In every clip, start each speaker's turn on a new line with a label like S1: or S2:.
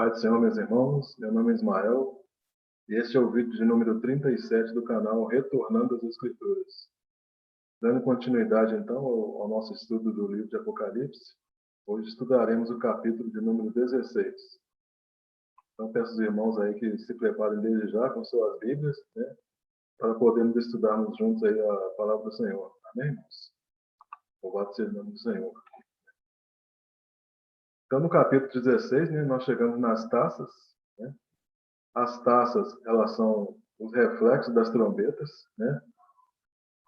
S1: Pai do Senhor, meus irmãos, meu nome é Ismael e este é o vídeo de número 37 do canal Retornando às Escrituras. Dando continuidade, então, ao nosso estudo do livro de Apocalipse, hoje estudaremos o capítulo de número 16. Então, peço aos irmãos aí que se preparem desde já com suas Bíblias, né, para podermos estudarmos juntos aí a palavra do Senhor. Amém, irmãos? Louvado seja o nome do Senhor. Então, no capítulo 16, né, nós chegamos nas taças, né? As taças, elas são os reflexos das trombetas, né?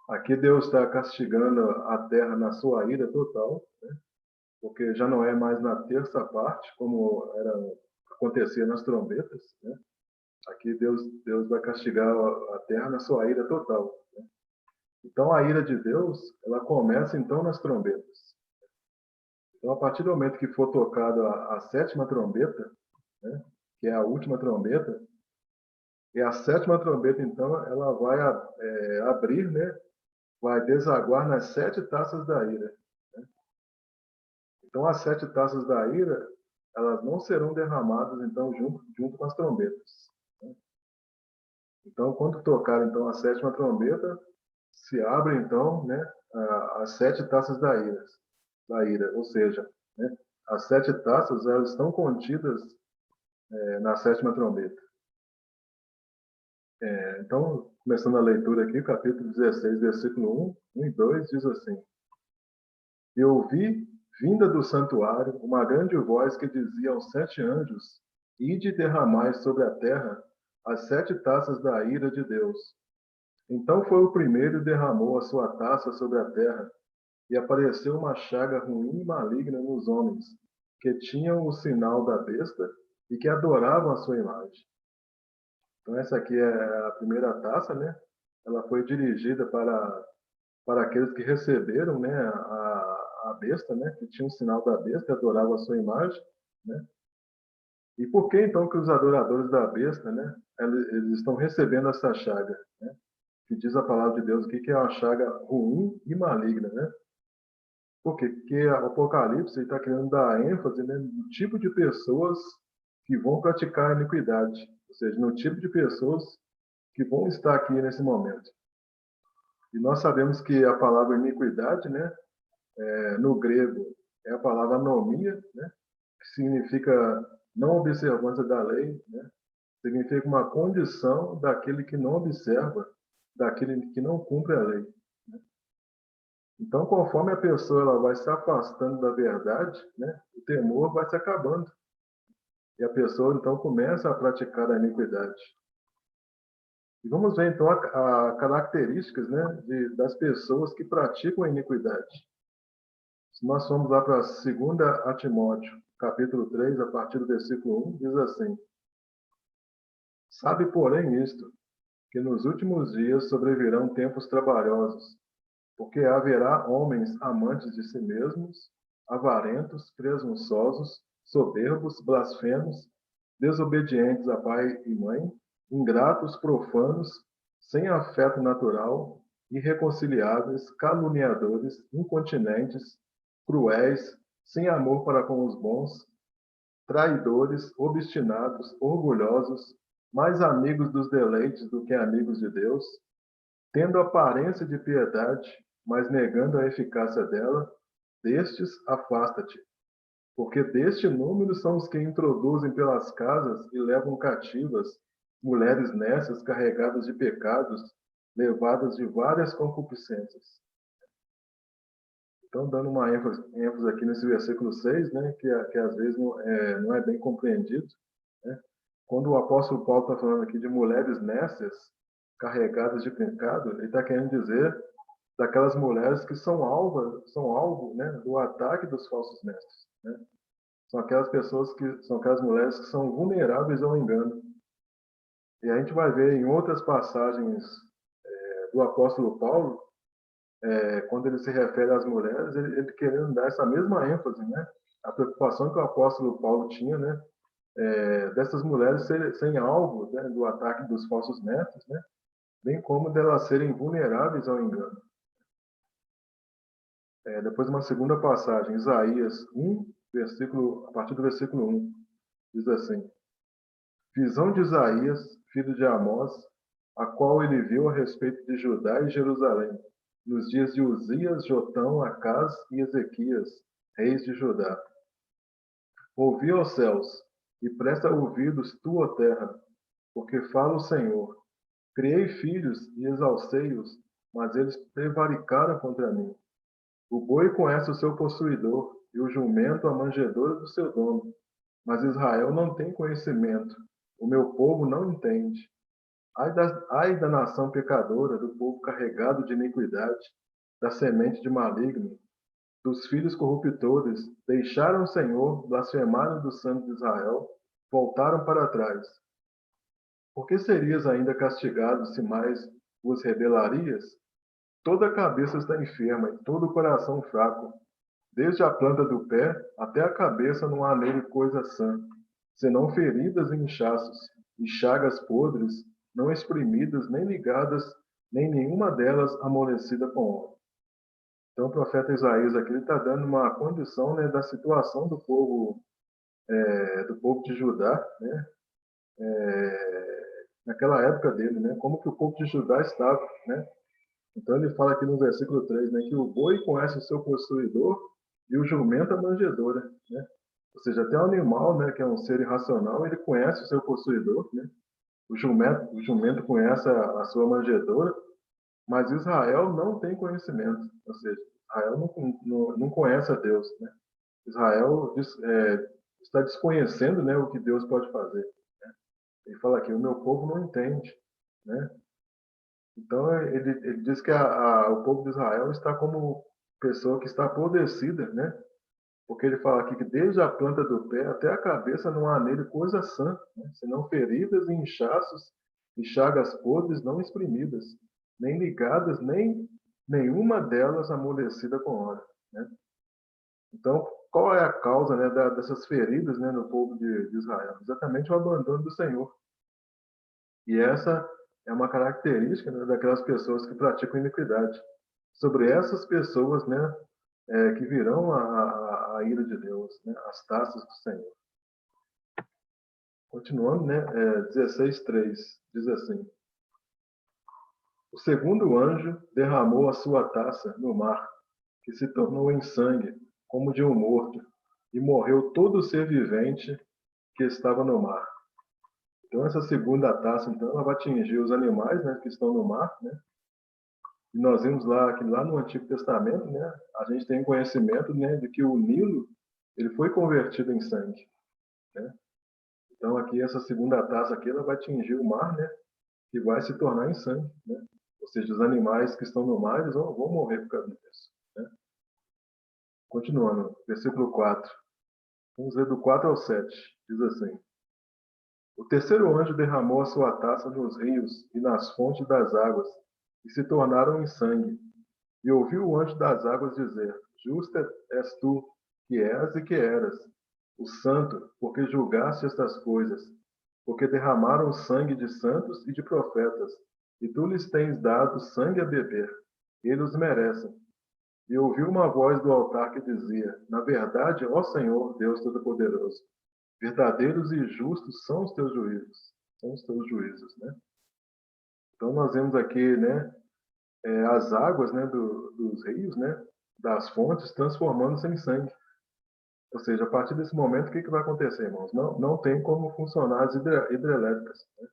S1: Aqui Deus está castigando a terra na sua ira total, né? Porque já não é mais na terça parte, como acontecia nas trombetas, né? Aqui Deus vai castigar a terra na sua ira total, né? Então, a ira de Deus, ela começa, então, nas trombetas. Então, a partir do momento que for tocada a sétima trombeta, né, que é a última trombeta, e a sétima trombeta, então, ela vai abrir, né, vai desaguar nas 7 taças da ira, né? Então, as 7 taças da ira, elas não serão derramadas, então, junto com as trombetas, né? Então, quando tocar, então, a sétima trombeta, se abre, então, né, as 7 taças da ira, ou seja, né, as 7 taças, elas estão contidas na sétima trombeta. Então, começando a leitura aqui, capítulo 16, versículo 1 e 2, diz assim: E ouvi, vinda do santuário, uma grande voz que dizia aos 7 anjos: Ide e derramai sobre a terra as 7 taças da ira de Deus. Então foi o primeiro e derramou a sua taça sobre a terra, e apareceu uma chaga ruim e maligna nos homens, que tinham o sinal da besta e que adoravam a sua imagem. Então essa aqui é a primeira taça, né? Ela foi dirigida para aqueles que receberam, né, a besta, né, que tinha o sinal da besta e adoravam a sua imagem, né? E por que então que os adoradores da besta, né, eles estão recebendo essa chaga, né? Que diz a palavra de Deus aqui que é uma chaga ruim e maligna, né? Por quê? Porque o Apocalipse está querendo dar ênfase, né, no tipo de pessoas que vão praticar a iniquidade, ou seja, no tipo de pessoas que vão estar aqui nesse momento. E nós sabemos que a palavra iniquidade, né, no grego, é a palavra anomia, né, que significa não observância da lei, né, significa uma condição daquele que não observa, daquele que não cumpre a lei. Né? Então, conforme a pessoa ela vai se afastando da verdade, né, o temor vai se acabando. E a pessoa, então, começa a praticar a iniquidade. E vamos ver, então, a características, né, das pessoas que praticam a iniquidade. Se nós formos lá para 2 Timóteo, capítulo 3, a partir do versículo 1, diz assim: Sabe, porém, isto, que nos últimos dias sobrevirão tempos trabalhosos, porque haverá homens amantes de si mesmos, avarentos, presunçosos, soberbos, blasfemos, desobedientes a pai e mãe, ingratos, profanos, sem afeto natural, irreconciliáveis, caluniadores, incontinentes, cruéis, sem amor para com os bons, traidores, obstinados, orgulhosos, mais amigos dos deleites do que amigos de Deus, tendo aparência de piedade, mas negando a eficácia dela, destes afasta-te, porque deste número são os que introduzem pelas casas e levam cativas mulheres nécias carregadas de pecados, levadas de várias concupiscências. Então, dando uma ênfase aqui nesse versículo 6, né, que às vezes não é bem compreendido, né? Quando o apóstolo Paulo está falando aqui de mulheres nécias, carregadas de pecado, ele está querendo dizer daquelas mulheres que são alvo, né, do ataque dos falsos mestres, né? São aquelas mulheres que são vulneráveis ao engano. E a gente vai ver em outras passagens do apóstolo Paulo, quando ele se refere às mulheres, ele querendo dar essa mesma ênfase, né? A preocupação que o apóstolo Paulo tinha, né? Dessas mulheres serem alvo, né, do ataque dos falsos mestres, né? Bem como delas serem vulneráveis ao engano. Depois uma segunda passagem, Isaías 1, a partir do versículo 1. diz assim: visão de Isaías, filho de Amós, a qual ele viu a respeito de Judá e Jerusalém, nos dias de Uzias, Jotão, Acás e Ezequias, reis de Judá. Ouvi, ó céus, e presta ouvidos tu, ó terra, porque fala o Senhor. Criei filhos e exalcei-os, mas eles prevaricaram contra mim. O boi conhece o seu possuidor, e o jumento a manjedoura do seu dono. Mas Israel não tem conhecimento, o meu povo não entende. Ai da nação pecadora, do povo carregado de iniquidade, da semente de maligno, dos filhos corruptores, deixaram o Senhor, blasfemaram do Santo de Israel, voltaram para trás. Por que serias ainda castigado se mais vos rebelarias? Toda a cabeça está enferma e todo o coração fraco. Desde a planta do pé até a cabeça não há nele coisa sã, senão feridas e inchaços, e chagas podres, não exprimidas nem ligadas, nem nenhuma delas amolecida com óleo. Então o profeta Isaías aqui está dando uma condição, né, da situação do povo de Judá, né, naquela época dele, né, como que o povo de Judá estava, né. Então ele fala aqui no versículo 3, né, que o boi conhece o seu possuidor e o jumento a manjedoura, né. Ou seja, até o animal, né, que é um ser irracional, ele conhece o seu possuidor, né. O jumento conhece a sua manjedoura, mas Israel não tem conhecimento. Ou seja, Israel não conhece a Deus, né. Israel está desconhecendo, né, o que Deus pode fazer. Né? Ele fala aqui, o meu povo não entende, né? Então ele diz que o povo de Israel está como pessoa que está apodrecida, né? Porque ele fala aqui que desde a planta do pé até a cabeça não há nele coisa sã, né? Senão feridas e inchaços e chagas podres não exprimidas, nem ligadas, nem nenhuma delas amolecida com óleo, né? Então, qual é a causa, né, dessas feridas, né, no povo de Israel? Exatamente o abandono do Senhor. E essa é uma característica, né, daquelas pessoas que praticam iniquidade. Sobre essas pessoas, né, que virão a ira de Deus, né, as taças do Senhor. Continuando, né, 16:3 diz assim: o segundo anjo derramou a sua taça no mar, que se tornou em sangue, como de um morto, e morreu todo ser vivente que estava no mar. Então essa segunda taça, então, ela vai atingir os animais, né, que estão no mar, né? E nós vimos lá que lá no Antigo Testamento, né, a gente tem conhecimento, né, de que o Nilo ele foi convertido em sangue, né? Então aqui essa segunda taça aqui ela vai atingir o mar, né, que vai se tornar em sangue, né? Ou seja, os animais que estão no mar eles vão morrer por causa disso, né? Continuando, versículo 4. Vamos ler do 4 ao 7. Diz assim: o terceiro anjo derramou a sua taça nos rios e nas fontes das águas, e se tornaram em sangue. E ouviu o anjo das águas dizer: justo és tu, que és e que eras, o santo, porque julgaste estas coisas, porque derramaram o sangue de santos e de profetas, e tu lhes tens dado sangue a beber. Eles os merecem. E ouviu uma voz do altar que dizia: na verdade, ó Senhor, Deus Todo-Poderoso, verdadeiros e justos são os teus juízos. São os teus juízos, né? Então nós vemos aqui, né, as águas, né, dos rios, né, das fontes, transformando-se em sangue. Ou seja, a partir desse momento, o que vai acontecer, irmãos? Não tem como funcionar as hidrelétricas. Né?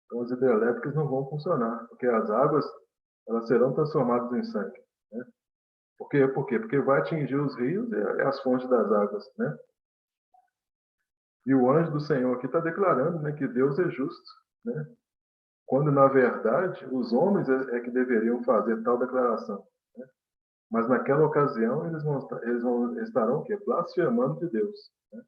S1: Então, as hidrelétricas não vão funcionar, porque as águas elas serão transformadas em sangue. Né? Por quê? Por quê? Porque vai atingir os rios e as fontes das águas. Né? E o anjo do Senhor aqui está declarando, né, que Deus é justo. Né? Quando, na verdade, os homens é que deveriam fazer tal declaração. Né? Mas naquela ocasião eles estarão o quê? Blasfemando de Deus. Né?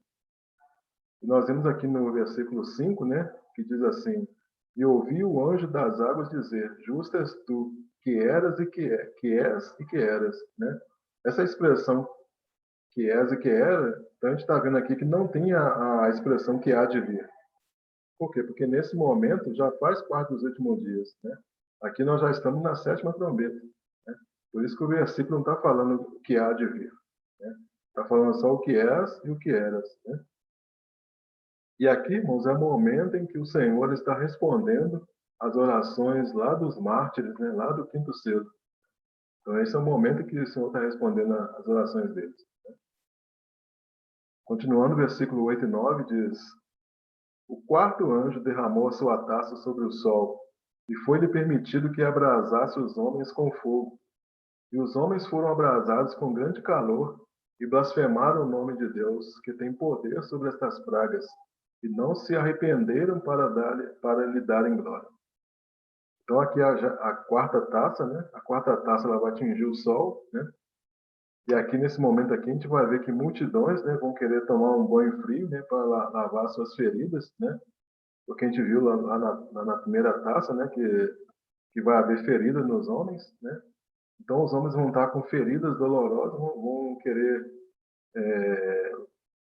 S1: E nós vemos aqui no versículo 5, né, que diz assim: e ouvi o anjo das águas dizer: justo és tu, que eras e que és e que eras. Né? Essa expressão que és e que era, então a gente está vendo aqui que não tem a expressão que há de vir. Por quê? Porque nesse momento já faz parte dos últimos dias. Né? Aqui nós já estamos na sétima trombeta. Né? Por isso que o versículo não está falando o que há de vir. Está falando só o que és e o que eras. Né? E aqui, irmãos, é o momento em que o Senhor está respondendo às orações lá dos mártires, né, lá do quinto selo. Então, esse é o momento que o Senhor está respondendo às orações deles. Continuando, versículo 8 e 9 diz: O quarto anjo derramou a sua taça sobre o sol, e foi-lhe permitido que abrasasse os homens com fogo. E os homens foram abrasados com grande calor, e blasfemaram o nome de Deus, que tem poder sobre estas pragas, e não se arrependeram para lhe darem glória. Então aqui a quarta taça, né? A quarta taça ela vai atingir o sol, né? E aqui nesse momento aqui a gente vai ver que multidões, né, vão querer tomar um banho frio, né, para lavar suas feridas, né? Porque a gente viu lá na primeira taça, né, que vai haver feridas nos homens, né? Então os homens vão estar com feridas dolorosas, vão querer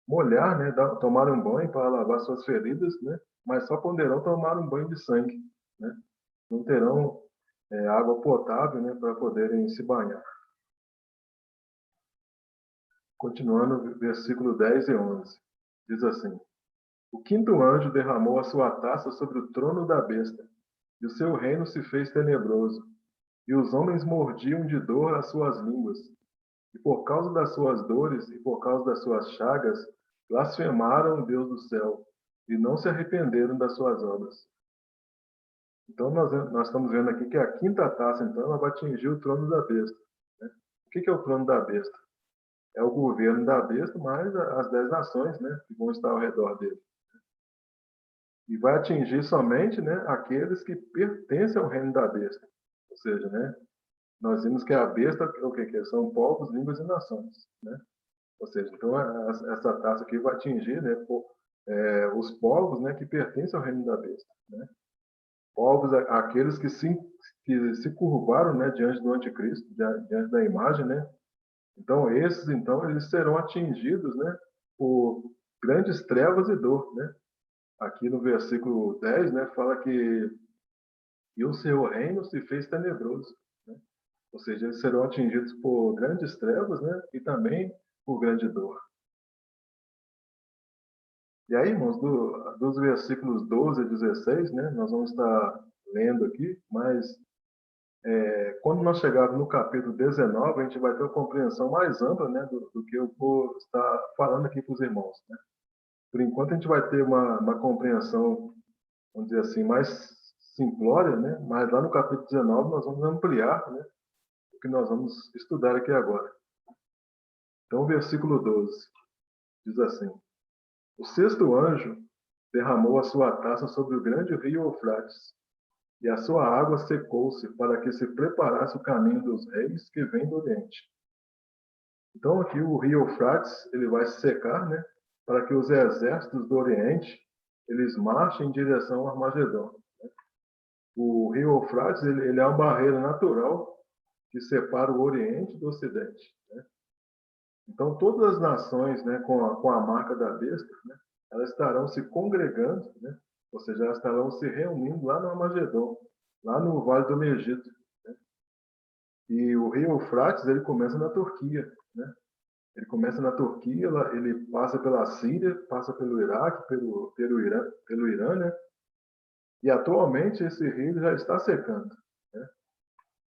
S1: molhar, né, tomar um banho para lavar suas feridas, né? Mas só poderão tomar um banho de sangue, né? Não terão água potável, né, para poderem se banhar. Continuando, versículo 10 e 11. Diz assim: O quinto anjo derramou a sua taça sobre o trono da besta, e o seu reino se fez tenebroso, e os homens mordiam de dor as suas línguas, e por causa das suas dores e por causa das suas chagas, blasfemaram o Deus do céu, e não se arrependeram das suas obras. Então nós estamos vendo aqui que a quinta taça, então, ela vai atingir o trono da besta, né? O que é o trono da besta? É o governo da besta, mais as 10 nações, né, que vão estar ao redor dele. E vai atingir somente, né, aqueles que pertencem ao reino da besta. Ou seja, né, nós vimos que a besta, o que são povos, línguas e nações, né? Ou seja, então essa taça aqui vai atingir, né, os povos, né, que pertencem ao reino da besta, né? Povos, aqueles que se curvaram, né, diante do anticristo, diante da imagem, né? Então esses, então, eles serão atingidos, né, por grandes trevas e dor, né? Aqui no versículo 10, né, fala que e o seu reino se fez tenebroso, né? Ou seja, eles serão atingidos por grandes trevas, né, e também por grande dor. E aí, irmãos, dos versículos 12 a 16, né, nós vamos estar lendo aqui, mas quando nós chegarmos no capítulo 19, a gente vai ter uma compreensão mais ampla, né, do que eu vou estar falando aqui para os irmãos, né? Por enquanto, a gente vai ter uma compreensão, vamos dizer assim, mais simplória, né? Mas lá no capítulo 19 nós vamos ampliar, né, o que nós vamos estudar aqui agora. Então, o versículo 12 diz assim: O sexto anjo derramou a sua taça sobre o grande rio Eufrates, e a sua água secou-se para que se preparasse o caminho dos reis que vêm do Oriente. Então, aqui o rio Eufrates ele vai se secar, né, para que os exércitos do Oriente eles marchem em direção ao Armagedon. O rio Eufrates ele é uma barreira natural que separa o Oriente do Ocidente, né? Então, todas as nações, né, com a marca da besta, né, elas estarão se congregando, né? Ou seja, elas estarão se reunindo lá no Armagedon, lá no Vale do Egito, né? E o rio Eufrates ele começa na Turquia, né? Ele começa na Turquia, ele passa pela Síria, passa pelo Iraque, pelo Irã, né? E atualmente esse rio já está secando, né?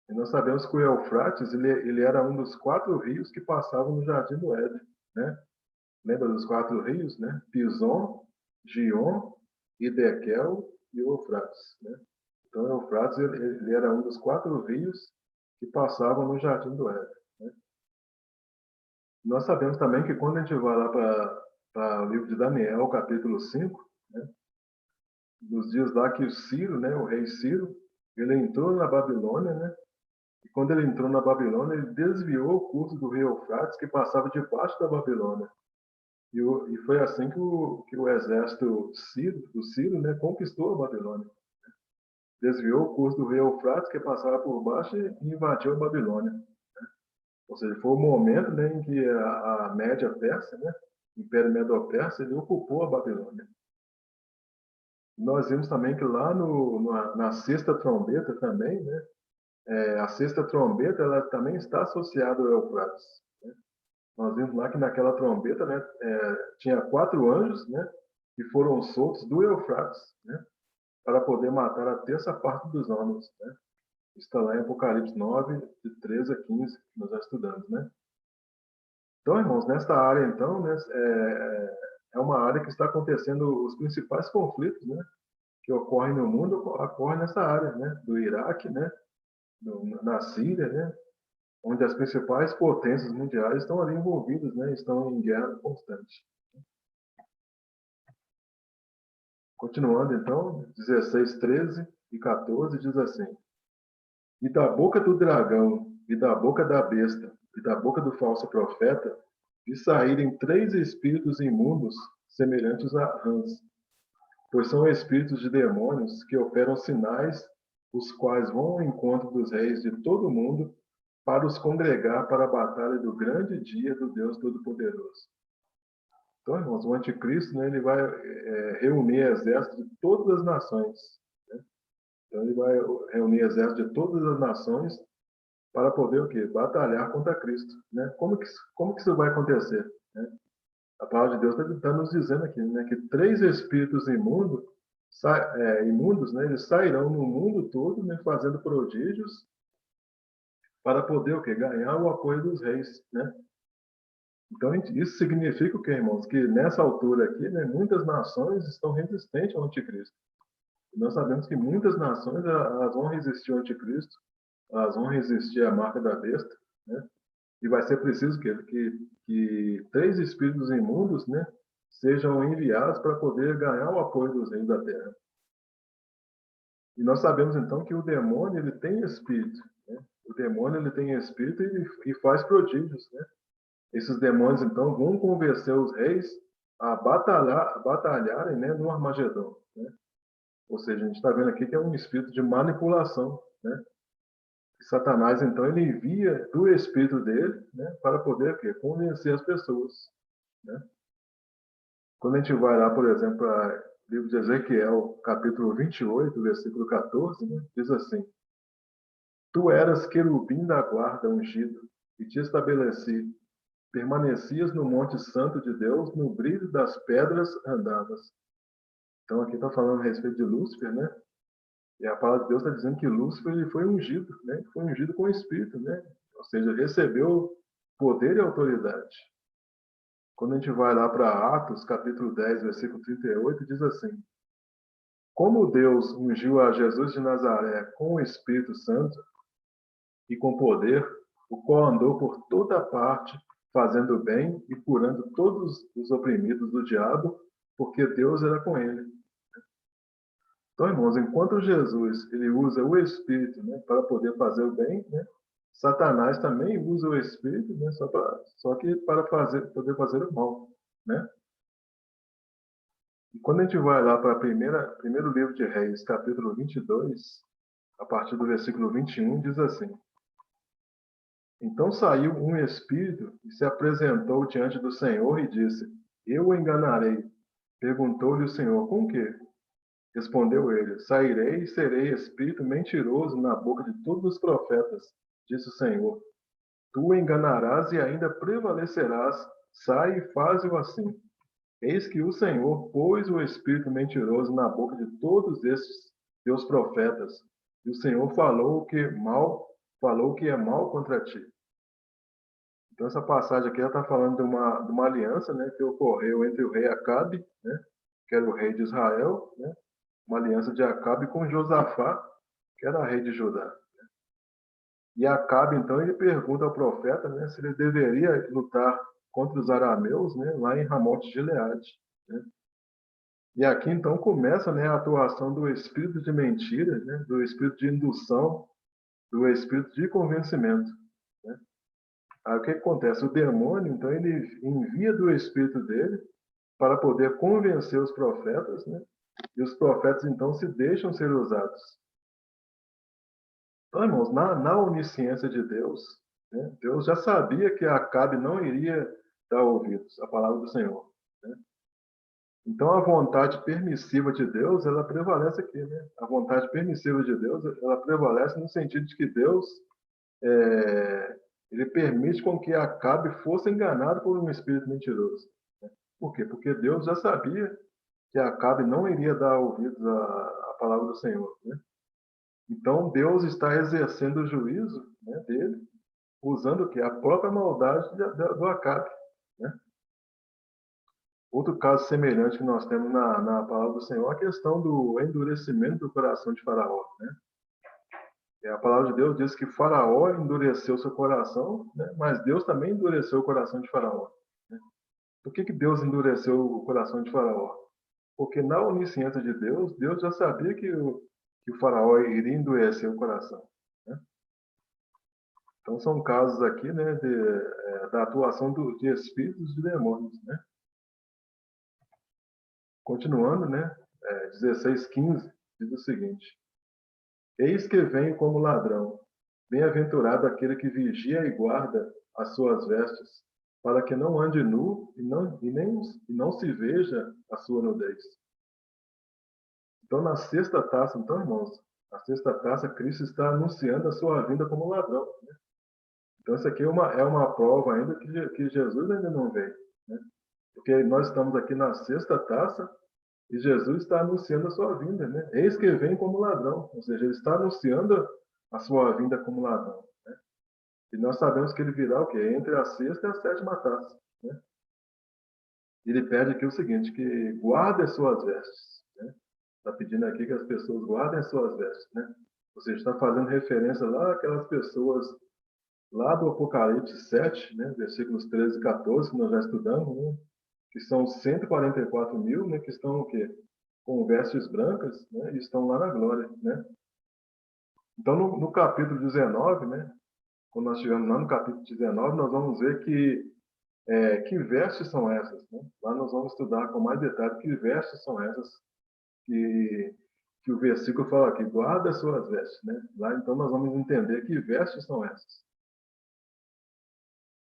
S1: E nós sabemos que o Eufrates ele era um dos 4 rios que passavam no Jardim do Éden, né? Lembra dos 4 rios, né? Pison, Gion, Hidekel e Eufrates, né? Então, o Eufrates ele era um dos 4 rios que passavam no Jardim do Éden, né? Nós sabemos também que quando a gente vai lá para o livro de Daniel, capítulo 5, né? Nos dias lá que o Ciro, né, o rei Ciro, ele entrou na Babilônia, né? E quando ele entrou na Babilônia, ele desviou o curso do rio Eufrates que passava debaixo da Babilônia. E foi assim que o exército do Ciro, né, conquistou a Babilônia. Desviou o curso do rio Eufrates, que passava por baixo, e invadiu a Babilônia. Ou seja, foi o momento, né, em que a Média Persa, né, o Império Medo-Persa, ele ocupou a Babilônia. Nós vimos também que lá na sexta trombeta também, né, a sexta trombeta ela também está associada ao Eufrates, né? Nós vimos lá que naquela trombeta, né, tinha 4 anjos, né, que foram soltos do Eufrates, né, para poder matar a terça parte dos homens. Né? Está lá em Apocalipse 9, de 13 a 15, que nós já estudamos. Né? Então, irmãos, nesta área, então, né, é uma área que está acontecendo os principais conflitos, né, que ocorrem no mundo, ocorrem nessa área, né, do Iraque, né, na Síria, né, onde as principais potências mundiais estão ali envolvidas, né, estão em guerra constante. Continuando, então, 16, 13 e 14 diz assim: E da boca do dragão, e da boca da besta, e da boca do falso profeta, de saírem 3 espíritos imundos, semelhantes a rãs, pois são espíritos de demônios que operam sinais, os quais vão ao encontro dos reis de todo o mundo, para os congregar para a batalha do grande dia do Deus Todo-Poderoso. Então, irmãos, o anticristo, né, ele vai reunir exércitos de todas as nações. Né? Então, ele vai reunir exércitos de todas as nações para poder o quê? Batalhar contra Cristo. Né? Como que isso vai acontecer? Né? A palavra de Deus está nos dizendo aqui, né, que 3 espíritos imundos, né, eles sairão no mundo todo, né, fazendo prodígios para poder o quê? Ganhar o apoio dos reis. Né? Então, isso significa o quê, irmãos? Que nessa altura aqui, né, muitas nações estão resistentes ao anticristo. E nós sabemos que muitas nações elas vão resistir ao anticristo, elas vão resistir à marca da besta, né? E vai ser preciso que 3 espíritos imundos, né, sejam enviados para poder ganhar o apoio dos reis da terra. E nós sabemos então que o demônio ele tem espírito, né? O demônio ele tem espírito e faz prodígios, né? Esses demônios, então, vão convencer os reis a batalharem, né, no Armagedon. Né? Ou seja, a gente está vendo aqui que é um espírito de manipulação. Né? E Satanás, então, ele envia do espírito dele, né, para poder o quê? Convencer as pessoas. Né? Quando a gente vai lá, por exemplo, para o livro de Ezequiel, capítulo 28, versículo 14, né, diz assim: Tu eras querubim da guarda ungido, e te estabeleci. Permanecias no Monte Santo de Deus, no brilho das pedras andavas. Então aqui está falando a respeito de Lúcifer, né? E a palavra de Deus está dizendo que Lúcifer ele foi ungido, né? Foi ungido com o Espírito, né? Ou seja, recebeu poder e autoridade. Quando a gente vai lá para Atos, capítulo 10, versículo 38, diz assim: Como Deus ungiu a Jesus de Nazaré com o Espírito Santo e com poder, o qual andou por toda parte, fazendo bem e curando todos os oprimidos do diabo, porque Deus era com ele. Então, irmãos, enquanto Jesus ele usa o Espírito, né, para poder fazer o bem, né, Satanás também usa o Espírito, né, só que para poder fazer o mal. Né? E quando a gente vai lá para o primeiro livro de Reis, capítulo 22, a partir do versículo 21, diz assim: Então saiu um espírito e se apresentou diante do Senhor e disse: Eu o enganarei. Perguntou-lhe o Senhor: Com que? Respondeu ele: Sairei e serei espírito mentiroso na boca de todos os profetas, disse o Senhor. Tu o enganarás e ainda prevalecerás. Sai e faze-o assim. Eis que o Senhor pôs o espírito mentiroso na boca de todos estes teus profetas, e o Senhor falou o que é mal contra ti. Então, essa passagem aqui está falando de uma aliança, né, que ocorreu entre o rei Acabe, né, que era o rei de Israel, né, uma aliança de Acabe com Josafá, que era rei de Judá. E Acabe, então, ele pergunta ao profeta, né, se ele deveria lutar contra os arameus, né, lá em Ramote de Gileade. Né. E aqui, então, começa, né, a atuação do espírito de mentira, né, do espírito de indução, do espírito de convencimento. Né. Aí o que acontece? O demônio, então, ele envia do espírito dele para poder convencer os profetas, né? E os profetas, então, se deixam ser usados. Então, irmãos, na onisciência de Deus, né, Deus já sabia que Acabe não iria dar ouvidos à palavra do Senhor. Né? Então, a vontade permissiva de Deus, ela prevalece aqui. Né? A vontade permissiva de Deus, ela prevalece no sentido de que Deus ele permite com que Acabe fosse enganado por um espírito mentiroso. Né? Por quê? Porque Deus já sabia que Acabe não iria dar ouvidos à palavra do Senhor, né? Então, Deus está exercendo o juízo, né, dele, usando o quê? A própria maldade do Acabe, né? Outro caso semelhante que nós temos na palavra do Senhor é a questão do endurecimento do coração de Faraó, né? A palavra de Deus diz que Faraó endureceu seu coração, né? Mas Deus também endureceu o coração de Faraó, né? Por que Deus endureceu o coração de Faraó? Porque na onisciência de Deus, Deus já sabia que o Faraó iria endurecer o coração, né? Então são casos aqui, né, da atuação de espíritos de demônios, né? Continuando, né, 16:15 diz o seguinte: Eis que vem como ladrão, bem-aventurado aquele que vigia e guarda as suas vestes, para que não ande nu e não se veja a sua nudez. Então, na sexta taça, então, irmãos, na sexta taça, Cristo está anunciando a sua vinda como ladrão, né? Então, isso aqui é uma prova ainda que Jesus ainda não veio, né? Porque nós estamos aqui na sexta taça e Jesus está anunciando a sua vinda, né? Eis que vem como ladrão, ou seja, ele está anunciando a sua vinda como ladrão, né? E nós sabemos que ele virá o quê? Entre a sexta e a sétima taça, né? Ele pede aqui o seguinte, que guarde as suas vestes, né? Está pedindo aqui que as pessoas guardem as suas vestes, né? Ou seja, está fazendo referência lá àquelas pessoas lá do Apocalipse 7, né? Versículos 13 e 14, que nós já estudamos, né? Que são 144 mil, né? Que estão o quê? Com vestes brancas, né? E estão lá na glória, né? Então, no capítulo 19, né? Quando nós chegamos lá no capítulo 19, nós vamos ver que vestes são essas, né? Lá nós vamos estudar com mais detalhe que vestes são essas que, que o versículo fala aqui, guarda as suas vestes, né? Lá então nós vamos entender que vestes são essas.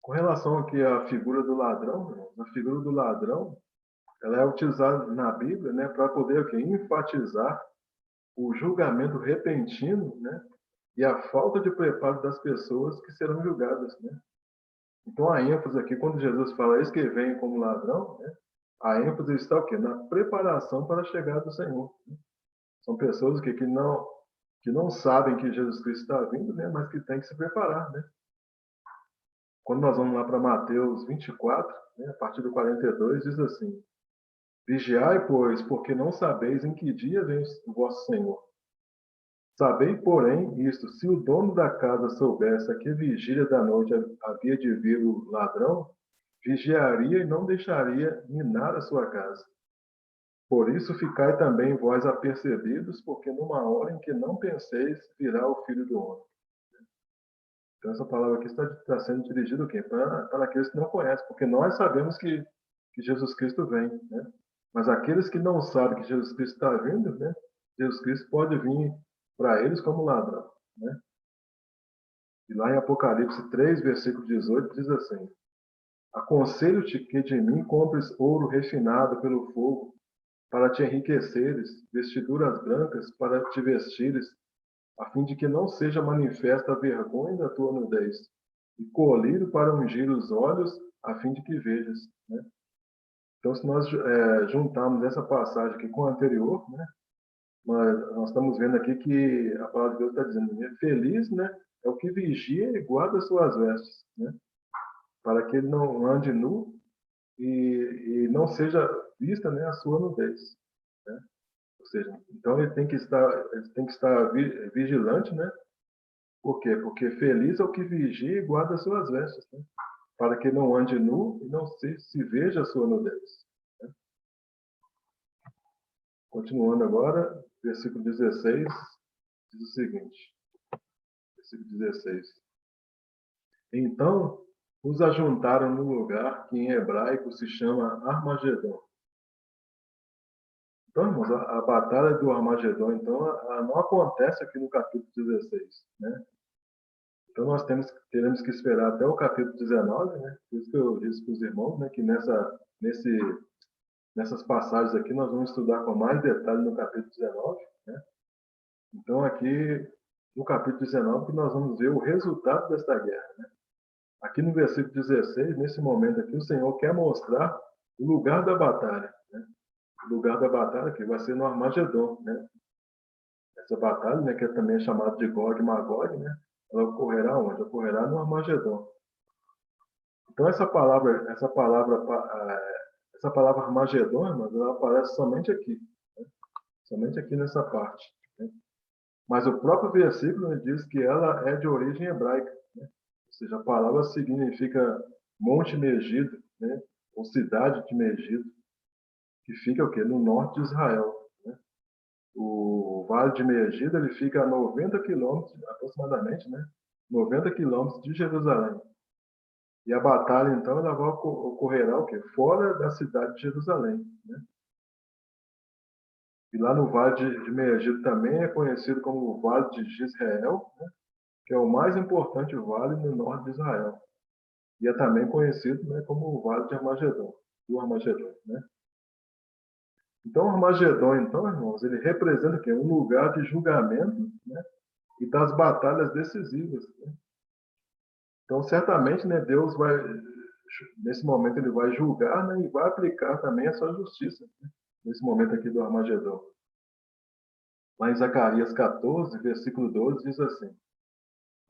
S1: Com relação aqui à figura do ladrão, a figura do ladrão, ela é utilizada na Bíblia, né, para poder o quê? Enfatizar o julgamento repentino, né, e a falta de preparo das pessoas que serão julgadas, né? Então a ênfase aqui, quando Jesus fala, eis que vem como ladrão, né, a ênfase está o quê? Na preparação para a chegada do Senhor, né? São pessoas que não sabem que Jesus Cristo está vindo, né, mas que têm que se preparar, né? Quando nós vamos lá para Mateus 24, né, a partir do 42, diz assim: Vigiai, pois, porque não sabeis em que dia vem o vosso Senhor. Sabei, porém, isto: se o dono da casa soubesse a que vigília da noite havia de vir o ladrão, vigiaria e não deixaria minar a sua casa. Por isso, ficai também vós apercebidos, porque numa hora em que não penseis, virá o Filho do Homem. Então, essa palavra aqui está sendo dirigida o quê? Para aqueles que não conhecem, porque nós sabemos que Jesus Cristo vem, né? Mas aqueles que não sabem que Jesus Cristo está vindo, né? Jesus Cristo pode vir para eles como ladrão, né? E lá em Apocalipse 3, versículo 18, diz assim: Aconselho-te que de mim compres ouro refinado pelo fogo, para te enriqueceres, vestiduras brancas para te vestires, a fim de que não seja manifesta a vergonha da tua nudez, e colírio para ungir os olhos, a fim de que vejas, né? Então, se nós juntarmos essa passagem aqui com a anterior, né, nós estamos vendo aqui que a palavra de Deus está dizendo, né, feliz, né, é o que vigia e guarda suas vestes, né, para que ele não ande nu e não seja vista, né, a sua nudez, né? Ou seja, então ele tem que estar vigilante, né? Por quê? Porque feliz é o que vigia e guarda suas vestes, né? Para que não ande nu e não se veja a sua nudez, né? Continuando agora, versículo 16, diz o seguinte, versículo 16. Então, os ajuntaram num lugar que em hebraico se chama Armagedon. Então, irmãos, a batalha do Armagedon, então, ela não acontece aqui no capítulo 16, né? Então, nós teremos que esperar até o capítulo 19, né? Por isso que eu disse para os irmãos, né, que nessas passagens aqui nós vamos estudar com mais detalhe no capítulo 19, né? Então, aqui no capítulo 19 que nós vamos ver o resultado desta guerra, né? Aqui no versículo 16, nesse momento aqui, o Senhor quer mostrar o lugar da batalha, né? O lugar da batalha aqui vai ser no Armagedon, né? Essa batalha, né, que também é chamada de Gog e Magog, né? Ela ocorrerá onde? Ocorrerá no Armagedon. Então essa palavra Armagedon, irmãos, ela aparece somente aqui nessa parte, né? Mas o próprio versículo, né, diz que ela é de origem hebraica, né? Ou seja, a palavra significa Monte Megido, né? Ou cidade de Megido, que fica o quê? No norte de Israel, né? O Vale de Megido, ele fica a 90 quilômetros, aproximadamente, né? 90 quilômetros de Jerusalém. E a batalha, então, ela vai ocorrerá o quê? Fora da cidade de Jerusalém, né? E lá no Vale de Megido também é conhecido como o Vale de Jezreel, né? Que é o mais importante vale no norte de Israel. E é também conhecido, né, como o Vale de Armagedon, do Armagedon, né? Então, o Armagedon, então, irmãos, ele representa o quê? Um lugar de julgamento, né? E das batalhas decisivas, né? Então, certamente, né, Deus vai, nesse momento, ele vai julgar, né, e vai aplicar também a sua justiça, né, nesse momento aqui do Armagedon. Lá em Zacarias 14, versículo 12, diz assim: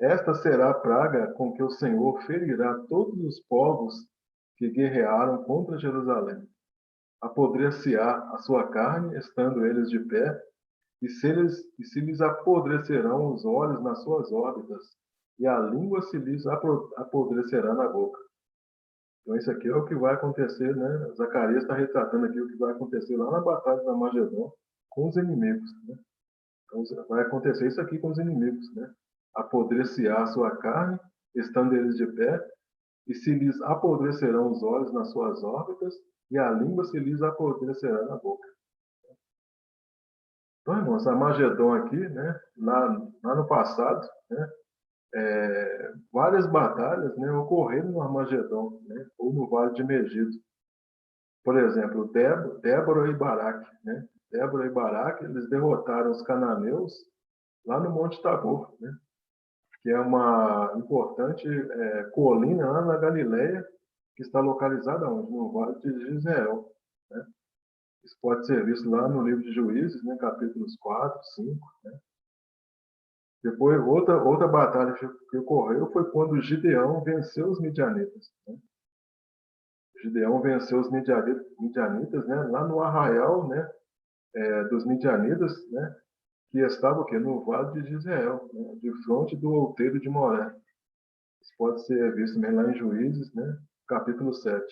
S1: Esta será a praga com que o Senhor ferirá todos os povos que guerrearam contra Jerusalém. Apodrecerá a sua carne, estando eles de pé, e se lhes apodrecerão os olhos nas suas órbitas, e a língua se lhes apodrecerá na boca. Então, isso aqui é o que vai acontecer, né? Zacarias está retratando aqui o que vai acontecer lá na Batalha da Armagedon com os inimigos, né? Então, vai acontecer isso aqui com os inimigos, né? Apodrecerá a sua carne, estando eles de pé, e se lhes apodrecerão os olhos nas suas órbitas, e a língua se lhes apodrecerá na boca. Então, irmãos, Armagedon aqui, né? Lá no passado, né? Várias batalhas, né, ocorreram no Armagedon, né, ou no Vale de Megido. Por exemplo, Débora e Baraque, né? Débora e Baraque, eles derrotaram os cananeus lá no Monte Tabor, né? Que é uma importante colina lá na Galileia, que está localizada onde? No Vale de Jezreel, né? Isso pode ser visto lá no livro de Juízes, né? Capítulos 4, 5, né? Depois, outra batalha que ocorreu foi quando Gideão venceu os midianitas, né? Gideão venceu os midianitas, né? Lá no arraial, né? Dos midianitas, né? Que estava o quê? No Vale de Jezreel, né? De fronte do outeiro de Moré. Isso pode ser visto também lá em Juízes, né? Capítulo 7.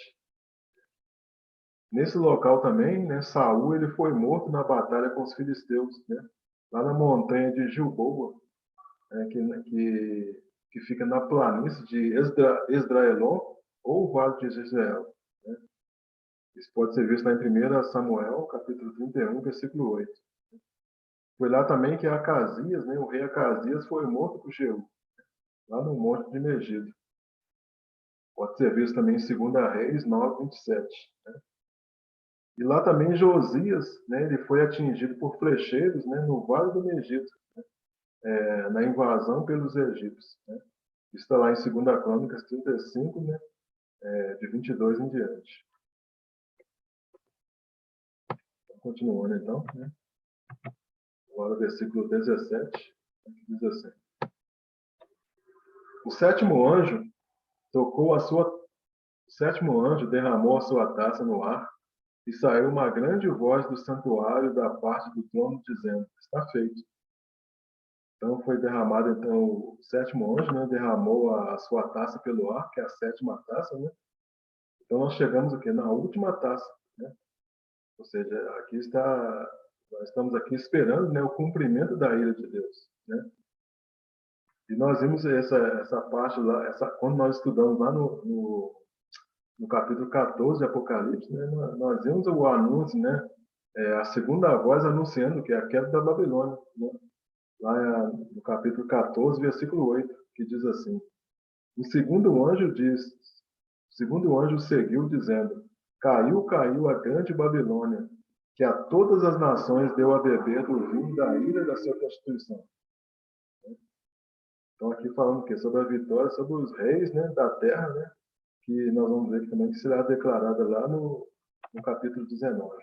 S1: Nesse local também, né? Saul ele foi morto na batalha com os filisteus, né? Lá na montanha de Gilboa, né? Que fica na planície de Esdraelon ou Vale de Jezreel, né? Isso pode ser visto lá em 1 Samuel, capítulo 31, versículo 8. Foi lá também que Acasias, né, o rei Acasias, foi morto por Jeú, lá no Monte de Megido. Pode ser visto também em 2 Reis 9, 27. Né? E lá também Josias, né, ele foi atingido por flecheiros, né, no Vale do Megido, né, na invasão pelos egípcios. Né? Está lá em 2 Crônicas 35, né, de 22 em diante. Continuando então, né? Agora o versículo 17, que diz assim: O sétimo anjo tocou a sua O sétimo anjo derramou a sua taça no ar, e saiu uma grande voz do santuário da parte do trono, dizendo: Está feito. Então foi derramado, então, o sétimo anjo, né, derramou a sua taça pelo ar, que é a sétima taça, né? Então nós chegamos aqui na última taça, né? Ou seja, nós estamos aqui esperando, né, o cumprimento da ira de Deus, né? E nós vimos essa parte lá, quando nós estudamos lá no capítulo 14 de Apocalipse, né, nós vemos o anúncio, né, a segunda voz anunciando que é a queda da Babilônia, né, lá no capítulo 14, versículo 8, que diz assim: o segundo anjo seguiu dizendo: Caiu, caiu a grande Babilônia, que a todas as nações deu a beber do vinho da ira da sua prostituição. Então aqui falando que sobre a vitória sobre os reis, né, da terra, né, que nós vamos ver que também será declarada lá no capítulo 19.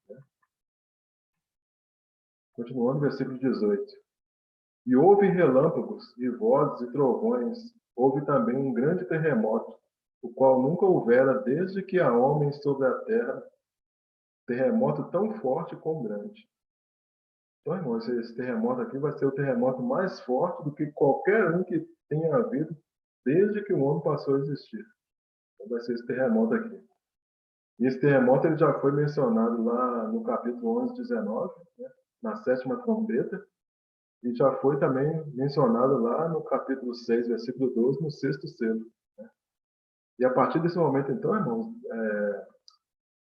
S1: Né? Continuando, versículo 18. E houve relâmpagos, e vozes, e trovões, houve também um grande terremoto, o qual nunca houvera desde que há homens sobre a terra, terremoto tão forte como grande. Então, irmãos, esse terremoto aqui vai ser o terremoto mais forte do que qualquer um que tenha havido desde que o homem passou a existir. Então, vai ser esse terremoto aqui. E esse terremoto ele já foi mencionado lá no capítulo 11, 19, né, na sétima trombeta, e já foi também mencionado lá no capítulo 6, versículo 12, no sexto selo. Né? E a partir desse momento, então, irmãos,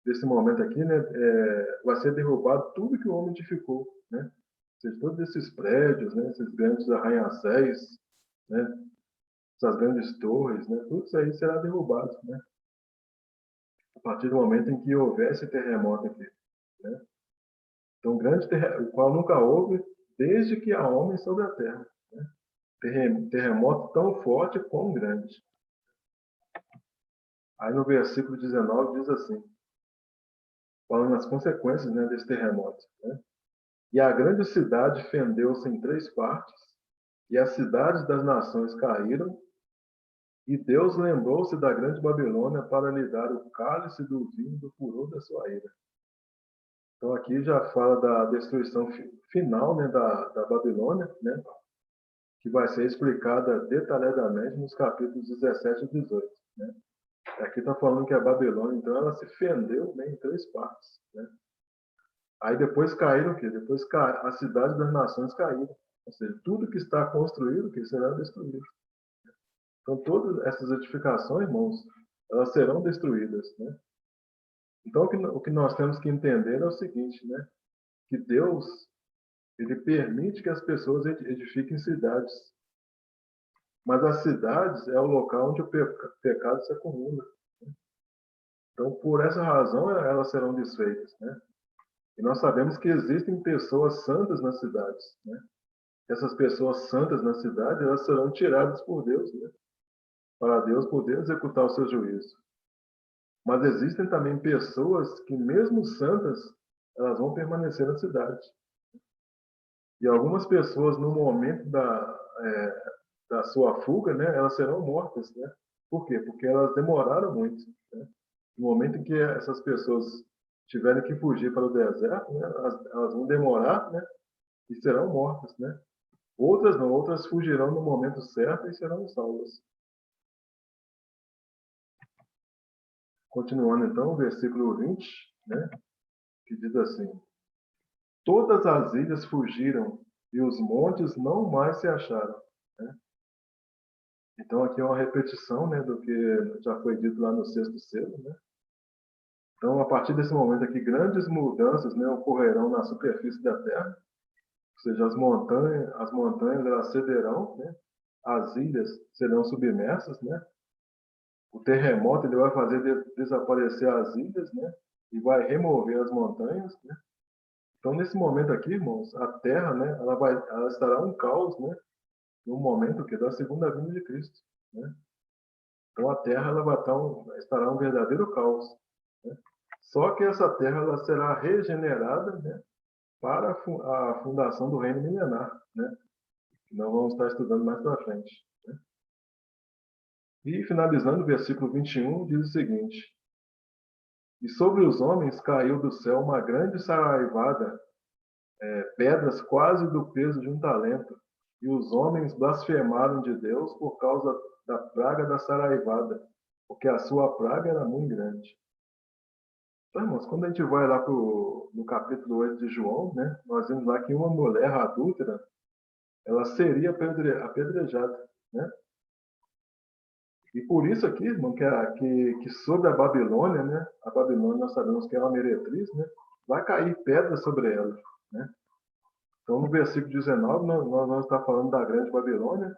S1: desse momento aqui, né, vai ser derrubado tudo que o homem edificou, né? Ou seja, todos esses prédios, né, esses grandes arranha-céus, né, essas grandes torres, né, tudo isso aí será derrubado, né? A partir do momento em que houver esse terremoto aqui, né? Então, grande o qual nunca houve desde que há homem sobre a terra, né? Terremoto tão forte quão grande. Aí no versículo 19 diz assim, falando as consequências, né, desse terremoto, né? E a grande cidade fendeu-se em 3 partes, e as cidades das nações caíram, e Deus lembrou-se da grande Babilônia para lhe dar o cálice do vinho do furor da sua ira. Então aqui já fala da destruição final, né, da Babilônia, né, que vai ser explicada detalhadamente nos capítulos 17 e 18. Né. Aqui está falando que a Babilônia, então, ela se fendeu, né, em 3 partes. Né. Aí depois caíram o quê? Depois a cidade das nações caíram. Ou seja, tudo que está construído que será destruído. Então todas essas edificações, irmãos, elas serão destruídas. Né. Então o que nós temos que entender é o seguinte, né, que Deus ele permite que as pessoas edifiquem cidades. Mas as cidades é o local onde o pecado se acumula. Então, por essa razão, elas serão desfeitas. Né? E nós sabemos que existem pessoas santas nas cidades. Né? Essas pessoas santas na cidade, elas serão tiradas por Deus, né? Para Deus poder executar o seu juízo. Mas existem também pessoas que, mesmo santas, elas vão permanecer na cidade. E algumas pessoas, no momento da sua fuga, né, elas serão mortas. Né? Por quê? Porque elas demoraram muito. Né? No momento em que essas pessoas tiverem que fugir para o deserto, né, elas vão demorar, né, e serão mortas. Né? Outras não, outras fugirão no momento certo e serão salvas. Continuando então, o versículo 20, né, que diz assim: Todas as ilhas fugiram e os montes não mais se acharam. Né? Então aqui é uma repetição, né, do que já foi dito lá no sexto selo. Né? Então, a partir desse momento aqui, grandes mudanças, né, ocorrerão na superfície da Terra, ou seja, as montanhas elas cederão, né, as ilhas serão submersas, né, o terremoto ele vai fazer desaparecer as ilhas, né, e vai remover as montanhas, né. Então, nesse momento aqui, irmãos, a Terra, né, ela estará um caos, né, no momento que da segunda vinda de Cristo, né. Então, a Terra ela estará um verdadeiro caos, né. Só que essa Terra ela será regenerada, né, para a fundação do reino milenar, né? Que nós vamos estar estudando mais para frente. Né? E finalizando o versículo 21, diz o seguinte: E sobre os homens caiu do céu uma grande saraivada, pedras quase do peso de um talento, e os homens blasfemaram de Deus por causa da praga da saraivada, porque a sua praga era muito grande. Então, irmãos, quando a gente vai lá no capítulo 8 de João, né, nós vemos lá que uma mulher adúltera ela seria apedrejada. Né? E por isso aqui, irmão, que sobre a Babilônia, né, a Babilônia nós sabemos que é uma meretriz, né, vai cair pedra sobre ela. Né? Então, no versículo 19, nós vamos estar falando da grande Babilônia,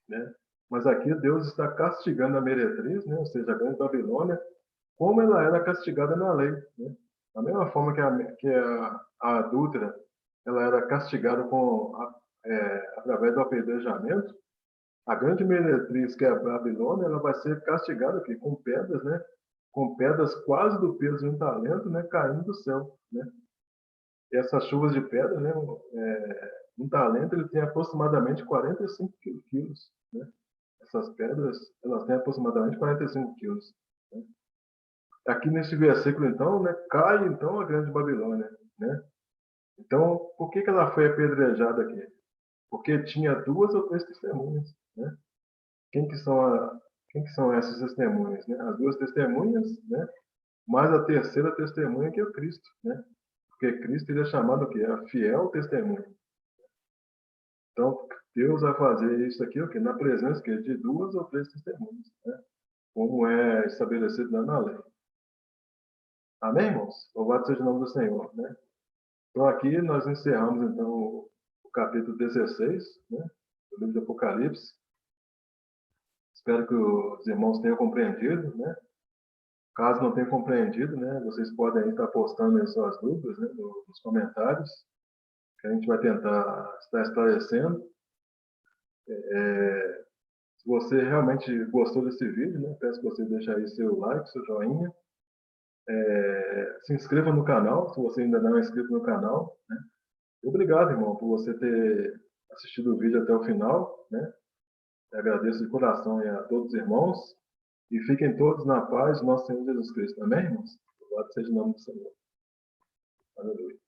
S1: né? Mas aqui Deus está castigando a meretriz, né, ou seja, a grande Babilônia, como ela era castigada na lei. Né? Da mesma forma que a adúltera ela era castigada através do apedrejamento, a grande meretriz, que é a Babilônia, ela vai ser castigada aqui com pedras, né? Com pedras quase do peso de um talento, né? Caindo do céu, né? essas chuvas de pedra, né, um talento ele tem aproximadamente 45 quilos, né? Essas pedras, elas têm aproximadamente 45 quilos. Né? Aqui neste versículo, então, né, cai então a grande Babilônia, né? Então, por que ela foi apedrejada aqui? Porque tinha duas ou três testemunhas, né? Quem que são quem que são essas testemunhas, né? As duas testemunhas, né? Mais a terceira testemunha que é o Cristo, né? Porque Cristo ele é chamado o quê? A fiel testemunha. Então, Deus vai fazer isso aqui o quê? Na presença de duas ou três testemunhas, né? Como é estabelecido na lei. Amém, irmãos? Louvado seja o nome do Senhor, né? Então, aqui nós encerramos, então, o capítulo 16, né? Do livro de Apocalipse. Espero que os irmãos tenham compreendido, né? Caso não tenham compreendido, né? Vocês podem estar postando as suas dúvidas, né? Nos comentários, que a gente vai tentar estar esclarecendo. Se você realmente gostou desse vídeo, né? Peço que você deixe aí seu like, seu joinha. Se inscreva no canal, se você ainda não é inscrito no canal, né? Obrigado, irmão, por você ter assistido o vídeo até o final, né? Eu agradeço de coração a todos os irmãos e fiquem todos na paz do nosso Senhor Jesus Cristo. Amém, irmãos? Louvado seja o nome do Senhor. Aleluia.